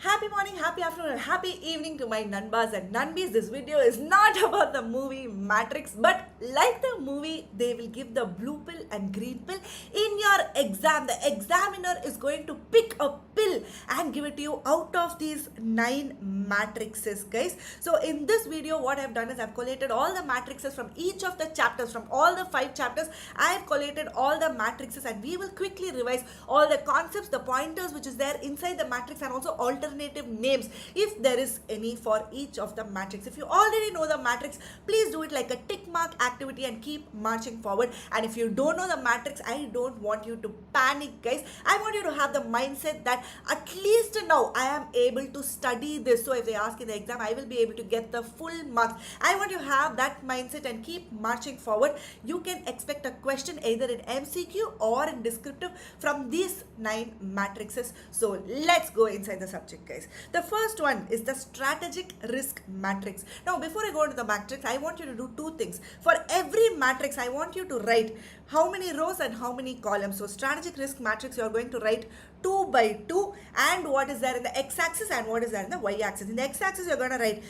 Happy morning, happy afternoon, and happy evening to my Nanbas and Nanbis. This video is not about the movie Matrix, but like the movie, they will give the blue pill and green pill in your exam. The examiner is going to pick a pill and give it to you out of these 9 matrices, guys. So in this video, what I've done is I've collated all the matrices from each of the chapters, from all the 5 chapters. I've collated all the matrices and we will quickly revise all the concepts, the pointers which is there inside the matrix, and also alternative names if there is any for each of the matrix. If you already know the matrix, please do it like a tick mark activity and keep marching forward. And if you don't know the matrix, I don't want you to panic, guys. I want you to have the mindset that at least now I am able to study this, so if they ask in the exam, I will be able to get the full marks. I want you to have that mindset and keep marching forward. You can expect a question either in MCQ or in descriptive from these 9 matrices. So let's go inside the subject, guys. The first one is the strategic risk matrix. Now before I go into the matrix, I want you to do 2 things. For every matrix, I want you to write how many rows and how many columns. So strategic risk matrix, you are going to write 2 by 2, and what is there in the x-axis and what is there in the y-axis. In the x-axis, you're going to write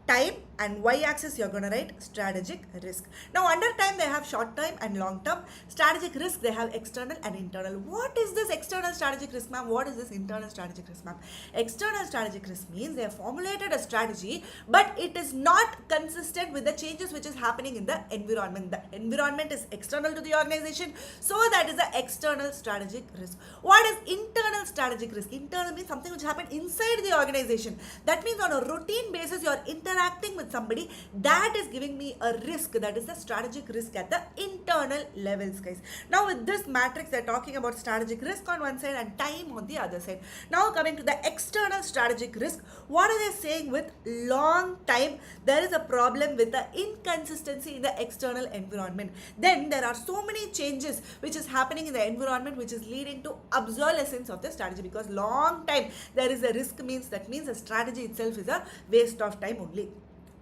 time, and y-axis you're going to write strategic risk. Now under time, they have short term and long term. Strategic risk, they have external and internal. What is this external strategic risk, ma'am? What is this internal strategic risk, ma'am? External strategic risk means they have formulated a strategy, but it is not consistent with the changes which is happening in the environment. The environment is external to the organization, so that is the external strategic risk. What is internal strategic risk? Internal means something which happened inside the organization. That means on a routine basis, you are interacting with somebody, that is giving me a risk. That is the strategic risk at the internal levels, guys. Now with this matrix, they're talking about strategic risk on one side and time on the other side. Now coming to the external strategic risk, what are they saying? With long time, there is a problem with the inconsistency in the external environment. Then there are so many changes which is happening in the environment, which is leading to obsolescence of the strategy, because long time there is a risk, means that means the strategy itself is a waste of time only.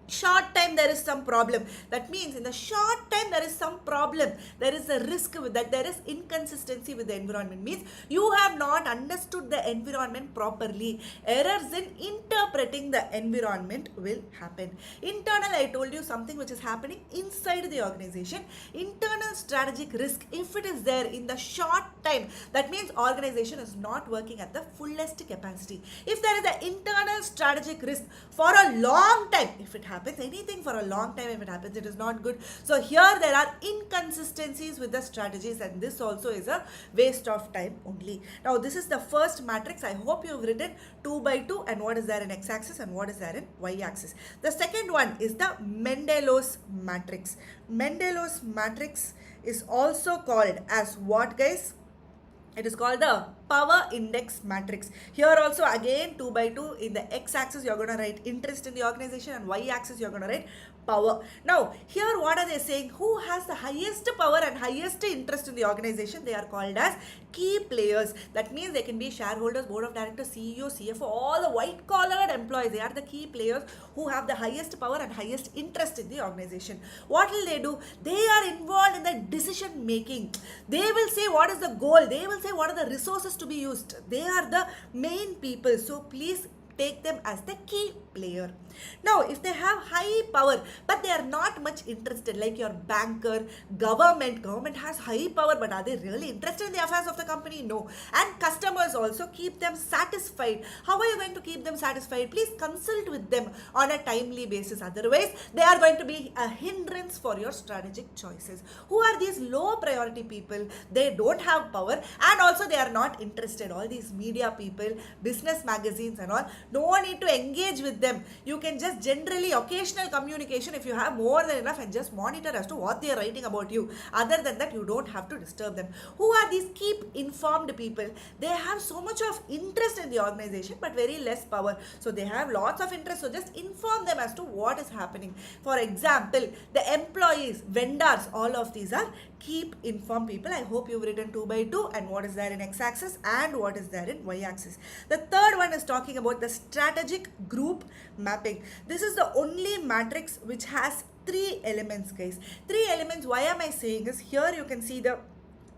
Short time, there is some problem. That means in the short time, there is some problem. There is a risk with that. There is inconsistency with the environment. Means you have not understood the environment properly. Errors in interpreting the environment will happen. Internal, I told you something which is happening inside the organization. Internal strategic risk, if it is there in the short time, that means organization is not working at the fullest capacity. If there is an internal strategic risk for a long time, if it happens, anything for a long time, if it happens, it is not good. So here there are inconsistencies with the strategies, and this also is a waste of time only. Now this is the first matrix. I hope you have written 2 by 2 and what is there in x-axis and what is there in y-axis. The second one is the Mendelow's matrix. Mendelow's matrix is also called as what, guys? It is called the power index matrix. Here also again 2 by 2. In the x-axis, you're going to write interest in the organization, and y-axis you're going to write power. Now here what are they saying? Who has the highest power and highest interest in the organization? They are called as key players. That means they can be shareholders, board of directors, CEO, CFO, all the white collared employees. They are the key players who have the highest power and highest interest in the organization. What will they do? They are involved in the decision making. They will say what is the goal. They will say what are the resources to be used. They are the main people. So please take them as the key player. Now if they have high power but they are not much interested, like your banker, government has high power, but are they really interested in the affairs of the company? No. And customers also, keep them satisfied. How are you going to keep them satisfied? Please consult with them on a timely basis, otherwise they are going to be a hindrance for your strategic choices. Who are these low priority people? They don't have power and also they are not interested. All these media people, business magazines and all, no need to engage with them. You can just generally occasional communication if you have more than enough, and just monitor as to what they are writing about you. Other than that, you don't have to disturb them. Who are these keep informed people? They have so much of interest in the organization but very less power. So they have lots of interest, so just inform them as to what is happening. For example, the employees, vendors, all of these are keep informed people. I hope you've written 2 by 2 and what is there in x-axis and what is there in y-axis. The third one is talking about the strategic group mapping. This is the only matrix which has 3 elements, guys. 3 elements. Why am I saying is, here you can see the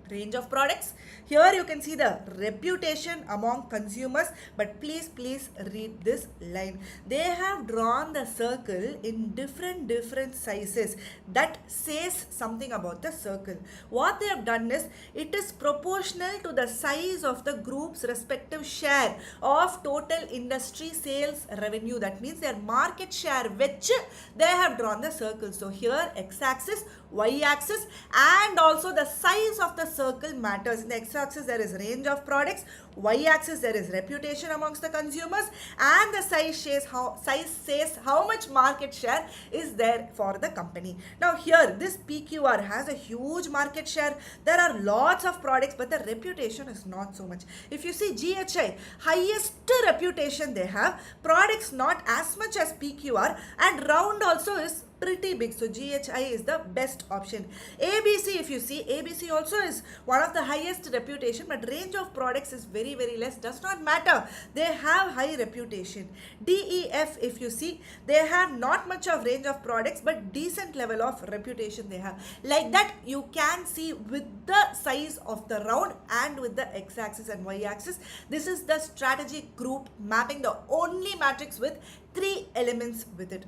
Range of products. Here you can see the reputation among consumers, but please read this line. They have drawn the circle in different sizes. That says something about the circle. What they have done is, it is proportional to the size of the group's respective share of total industry sales revenue. That means their market share which they have drawn the circle. So here x-axis, y-axis, and also the size of the circle matters. In the x-axis there is range of products, y-axis there is reputation amongst the consumers, and the size says how much market share is there for the company. Now here this PQR has a huge market share. There are lots of products, but the reputation is not so much. If you see GHI, highest reputation they have, products not as much as PQR, and round also is pretty big. So GHI is the best option. ABC, if you see, ABC also is one of the highest reputation, but range of products is very less. Does not matter. They have high reputation. DEF, if you see, they have not much of range of products, but decent level of reputation they have. Like that, you can see with the size of the round and with the x-axis and y-axis. This is the strategic group mapping, the only matrix with 3 elements with it.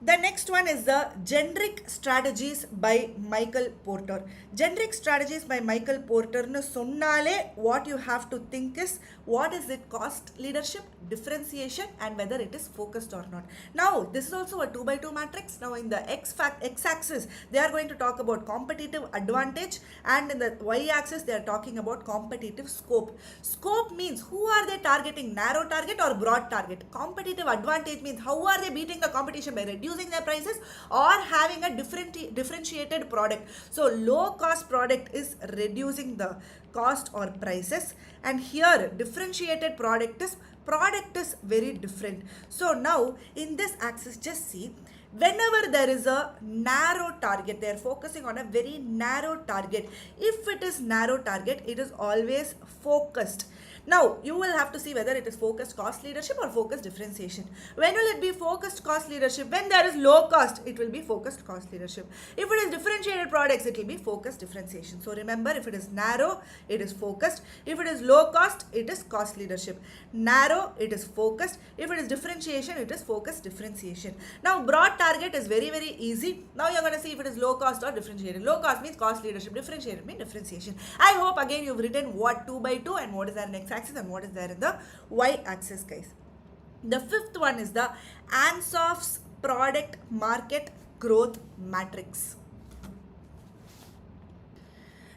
The next one is the generic strategies by Michael Porter. Generic strategies by Michael Porter nu sonnale, what you have to think is, what is it? Cost leadership, differentiation, and whether it is focused or not. Now this is also a 2x2 matrix. Now in the x-axis they are going to talk about competitive advantage, and in the y-axis they are talking about competitive scope. Scope means who are they targeting, narrow target or broad target. Competitive advantage means how are they beating the competition, by reducing their prices or having a differentiated product. So low cost product is reducing the cost or prices, and here differentiated product is very different. So now in this axis, just see, whenever there is a narrow target, they are focusing on a very narrow target. If it is narrow target, it is always focused. Now you will have to see whether it is focused cost leadership or focused differentiation. When will it be focused cost leadership? When there is low cost, it will be focused cost leadership. If it is differentiated products, it will be focused differentiation. So remember, if it is narrow, it is focused. If it is low cost, it is cost leadership. Narrow, it is focused. If it is differentiation, it is focused differentiation. Now broad target is very easy. Now you're going to see if it is low cost or differentiated. Low cost means cost leadership, differentiated means differentiation. I hope again you've written what 2x2 and what is there next axis and what is there in the y-axis, guys. The fifth one is the Ansof's product market growth matrix.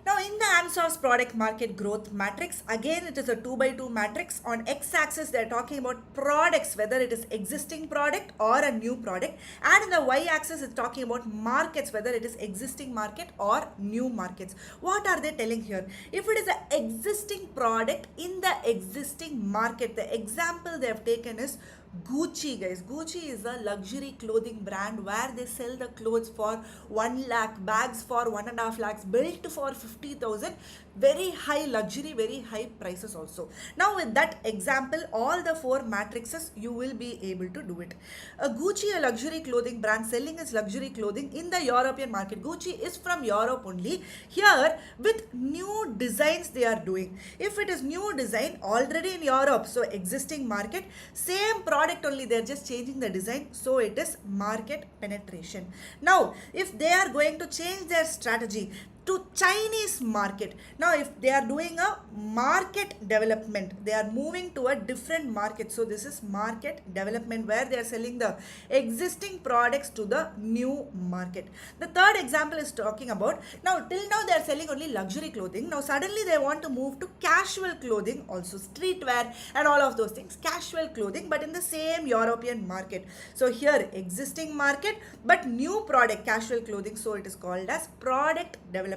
Now in the Ansof's product market growth matrix, again it is a 2x2 matrix. On x-axis they are talking about products, whether it is existing product or a new product, and in the y-axis it's talking about markets, whether it is existing market or new markets. What are they telling here? If it is an existing product in the existing market, the example they have taken is Gucci, guys. Gucci is a luxury clothing brand where they sell the clothes for 1 lakh, bags for 1.5 lakhs, built for 50,000. Very high luxury, very high prices also. Now with that example, all the 4 matrices, you will be able to do it. Gucci, a luxury clothing brand selling its luxury clothing in the European market. Gucci is from Europe only. Here with new designs they are doing. If it is new design already in Europe, so existing market, same product only, they are just changing the design, so it is market penetration. Now if they are going to change their strategy to Chinese market, now if they are doing a market development, they are moving to a different market. So this is market development where they are selling the existing products to the new market. The third example is talking about, now till now they are selling only luxury clothing. Now suddenly they want to move to casual clothing, also streetwear and all of those things, casual clothing, but in the same European market. So here existing market but new product, casual clothing, so it is called as product development.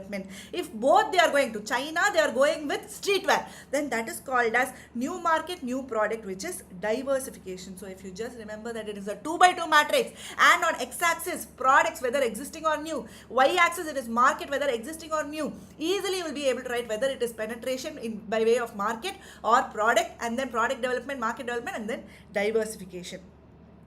If both they are going to China, they are going with streetwear, then that is called as new market, new product, which is diversification. So if you just remember that it is a 2x2 matrix, and on x-axis products whether existing or new, y-axis it is market whether existing or new, easily you will be able to write whether it is penetration in by way of market or product, and then product development, market development, and then diversification.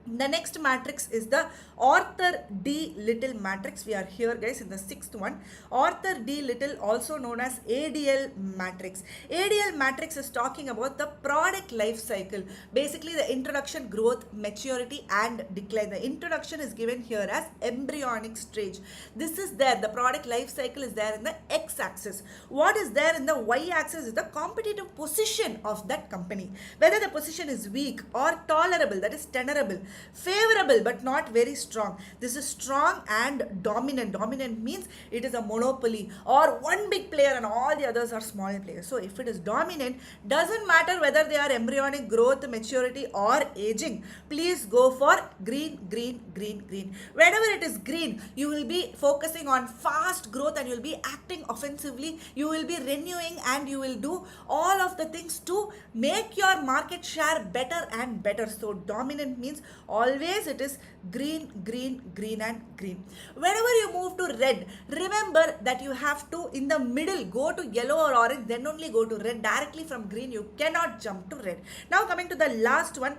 The next matrix is the Arthur D. Little matrix. We are here, guys, in the sixth one. Arthur D. Little, also known as ADL matrix. ADL matrix is talking about the product life cycle. Basically, the introduction, growth, maturity, and decline. The introduction is given here as embryonic stage. This is there. The product life cycle is there in the x-axis. What is there in the y-axis is the competitive position of that company. Whether the position is weak or tolerable, that is tenable, favorable but not very strong. This is strong and dominant. Dominant means it is a monopoly or one big player and all the others are small players. So if it is dominant, doesn't matter whether they are embryonic growth, maturity or aging. Please go for green, green, green, green. Whenever it is green, you will be focusing on fast growth and you will be acting offensively. You will be renewing and you will do all of the things to make your market share better and better. So dominant means always it is green, green, green and green. Whenever you move to red, remember that you have to in the middle go to yellow or orange, then only go to red. Directly from green you cannot jump to red. Now coming to the last one,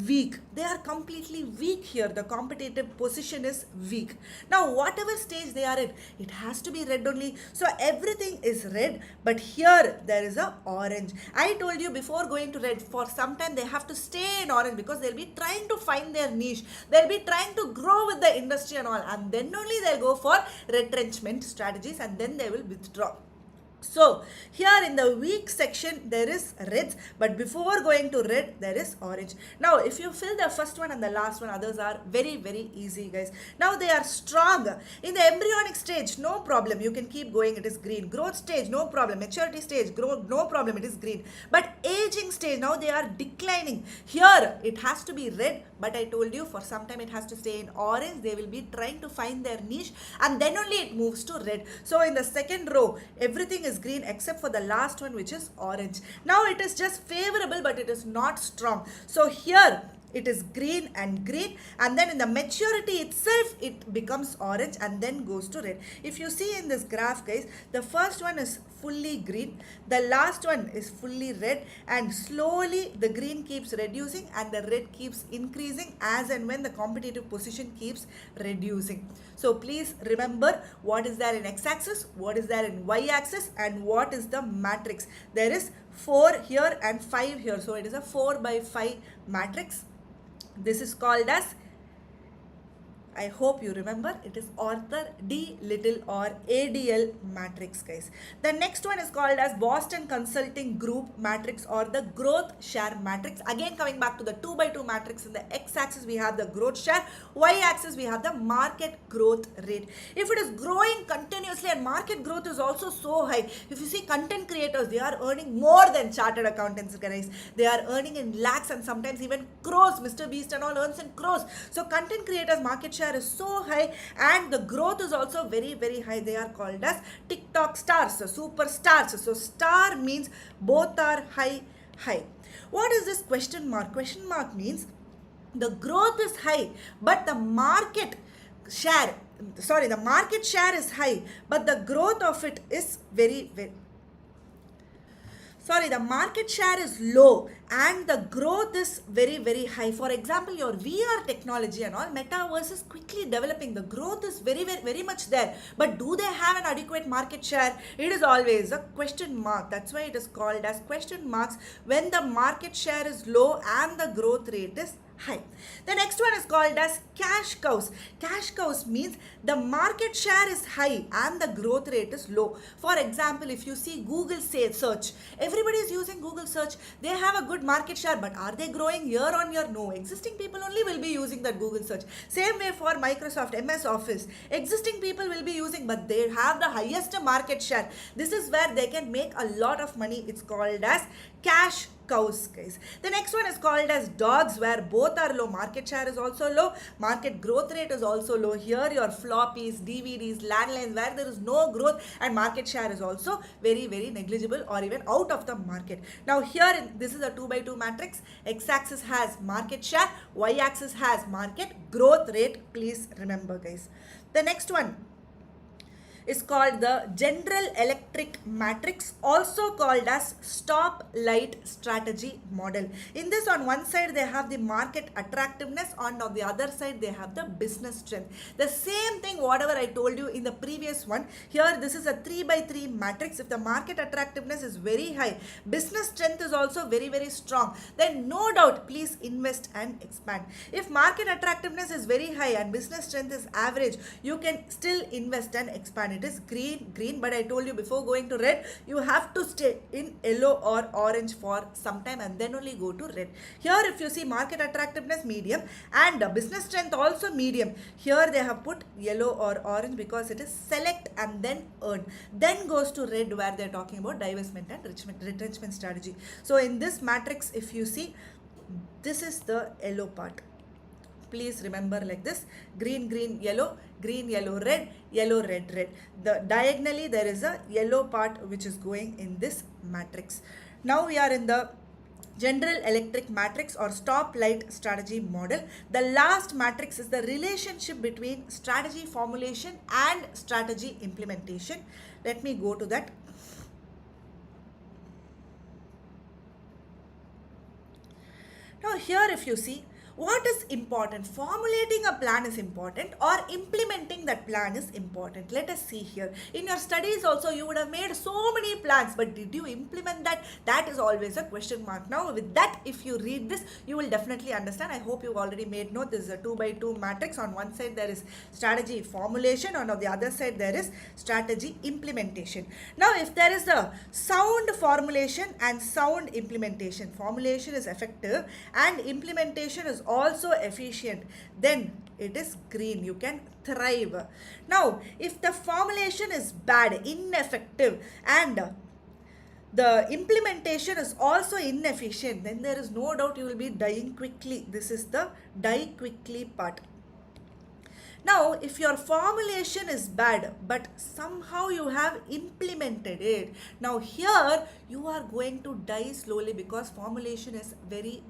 weak. They are completely weak here. The competitive position is weak. Now whatever stage they are in, it has to be red only. So everything is red, but here there is a orange. I told you before going to red, for some time they have to stay in orange because they'll be trying to find their niche. They'll be trying to grow with the industry and all, and then only they'll go for retrenchment strategies and then they will withdraw. So here in the weak section there is reds, but before going to red there is orange. Now if you fill the first one and the last one, others are very, very easy, guys. Now they are strong. In the embryonic stage, no problem, you can keep going, it is green. Growth stage, no problem. Maturity stage, growth, no problem, it is green. But aging stage, now they are declining. Here it has to be red, but I told you for some time it has to stay in orange. They will be trying to find their niche and then only it moves to red. So in the second row, everything is green except for the last one, which is orange. Now it is just favorable, but it is not strong. So here it is green, and then in the maturity itself it becomes orange and then goes to red. If you see in this graph, guys, the first one is fully green, the last one is fully red, and slowly the green keeps reducing and the red keeps increasing as and when the competitive position keeps reducing. So please remember what is there in x-axis, what is there in y-axis, and what is the matrix. There is 4 here and 5 here, so it is a 4 by 5 matrix. This is called as, I hope you remember, it is Arthur D. Little or ADL matrix, guys. The next one is called as Boston Consulting Group matrix or the growth share matrix. Again coming back to the 2 by 2 matrix, in the x-axis we have the growth share, y-axis we have the market growth rate. If it is growing continuously and market growth is also so high, if you see content creators, they are earning more than chartered accountants, guys. They are earning in lakhs and sometimes even crores. Mr. Beast and all earns in crores. So content creators market share is so high and the growth is also very, very high. They are called as TikTok stars, so superstars. So star means both are high. What is this question mark? Question mark means the growth is high but the market share is high but the growth of it is the market share is low and the growth is very, very high. For example, your VR technology and all, metaverse is quickly developing. The growth is very, very, very much there. But do they have an adequate market share? It is always a question mark. That's why it is called as question marks when the market share is low and the growth rate is high. The next one is called as cash cows. Cash cows means the market share is high and the growth rate is low. For example, if you see Google search, everybody is using Google search. They have a good market share, but are they growing year on year? No. Existing people only will be using that Google search. Same way for Microsoft MS Office. Existing people will be using, but they have the highest market share. This is where they can make a lot of money. It's called as cash cows, guys. The next one is called as dogs, where both are low. Market share is also low. Market growth rate is also low. Here your floppies, DVDs, landlines, where there is no growth and market share is also very, very negligible or even out of the market. Now here, this is a 2 by 2 matrix. X-axis has market share. Y-axis has market growth rate. Please remember, guys. The next one, is called the General Electric matrix, also called as stop light strategy model. In this, on one side they have the market attractiveness, and on the other side they have the business strength. The same thing whatever I told you in the previous one, here this is a 3 by 3 matrix. If the market attractiveness is very high, business strength is also very strong, then no doubt please invest and expand. If market attractiveness is very high and business strength is average, you can still invest and expand. It is green, but I told you before going to red, you have to stay in yellow or orange for some time and then only go to red. Here if you see market attractiveness medium and business strength also medium, here they have put yellow or orange because it is select and then earn. Then goes to red where they are talking about divestment and retrenchment strategy. So in this matrix, if you see, this is the yellow part. Please remember like this: green, yellow, red, yellow, red. The diagonally there is a yellow part which is going in this matrix. Now we are in the General Electric matrix or stop light strategy model. The last matrix is the relationship between strategy formulation and strategy implementation. Let me go to that. Now here if you see, what is important? Formulating a plan is important, or implementing that plan is important. Let us see here. In your studies also you would have made so many plans, but did you implement that? That is always a question mark. Now with that, if you read this, you will definitely understand. I hope you've already made note. This is a 2 by 2 matrix. On one side there is strategy formulation, and on the other side there is strategy implementation. Now if there is a sound formulation and sound implementation, formulation is effective and implementation is also efficient, then it is green. You can thrive. Now if the formulation is bad, ineffective, and the implementation is also inefficient, then there is no doubt you will be dying quickly. This is the die quickly part. Now, if your formulation is bad, but somehow you have implemented it, now here you are going to die slowly because formulation is very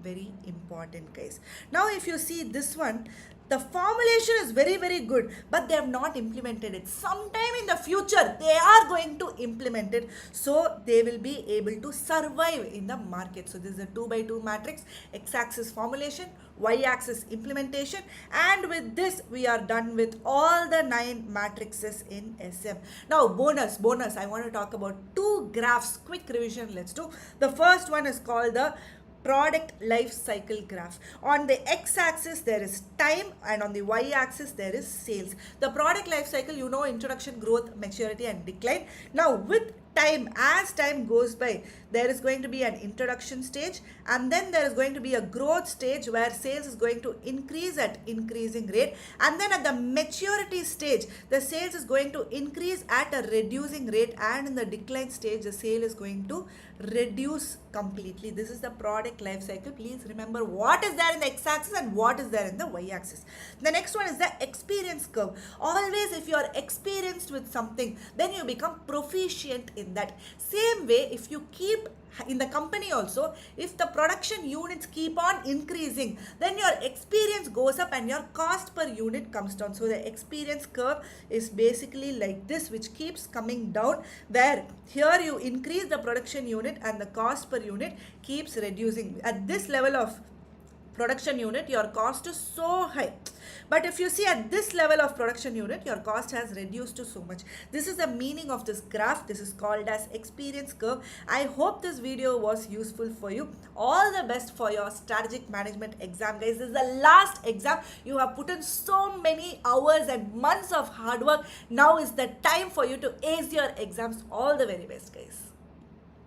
important, guys. Now, if you see this one, the formulation is very good, but they have not implemented it. Sometime in the future, they are going to implement it, so they will be able to survive in the market. So this is a 2 by 2 matrix. X-axis formulation, Y-axis implementation, and with this we are done with all the 9 matrices in SM. Now bonus, I want to talk about 2 graphs. Quick revision, let's do. The first one is called the product life cycle graph. On the x-axis there is time, and on the y-axis there is sales. The product life cycle, you know, introduction, growth, maturity and decline. Now with time, as time goes by, there is going to be an introduction stage, and then there is going to be a growth stage where sales is going to increase at increasing rate, and then at the maturity stage the sales is going to increase at a reducing rate, and in the decline stage the sale is going to reduce completely. This is the product life cycle. Please remember what is there in the x-axis and what is there in the y-axis. The next one is the experience curve. Always if you are experienced with something, then you become proficient in that. Same way, if you keep in the company also, if the production units keep on increasing, then your experience goes up and your cost per unit comes down. So the experience curve is basically like this, which keeps coming down, where here you increase the production unit and the cost per unit keeps reducing. At this level of production unit, your cost is so high, but if you see at this level of production unit, your cost has reduced to so much. This is the meaning of this graph. This is called as experience curve. I hope this video was useful for you. All the best for your strategic management exam, guys. This is the last exam. You have put in so many hours and months of hard work. Now is the time for you to ace your exams. All the very best, guys.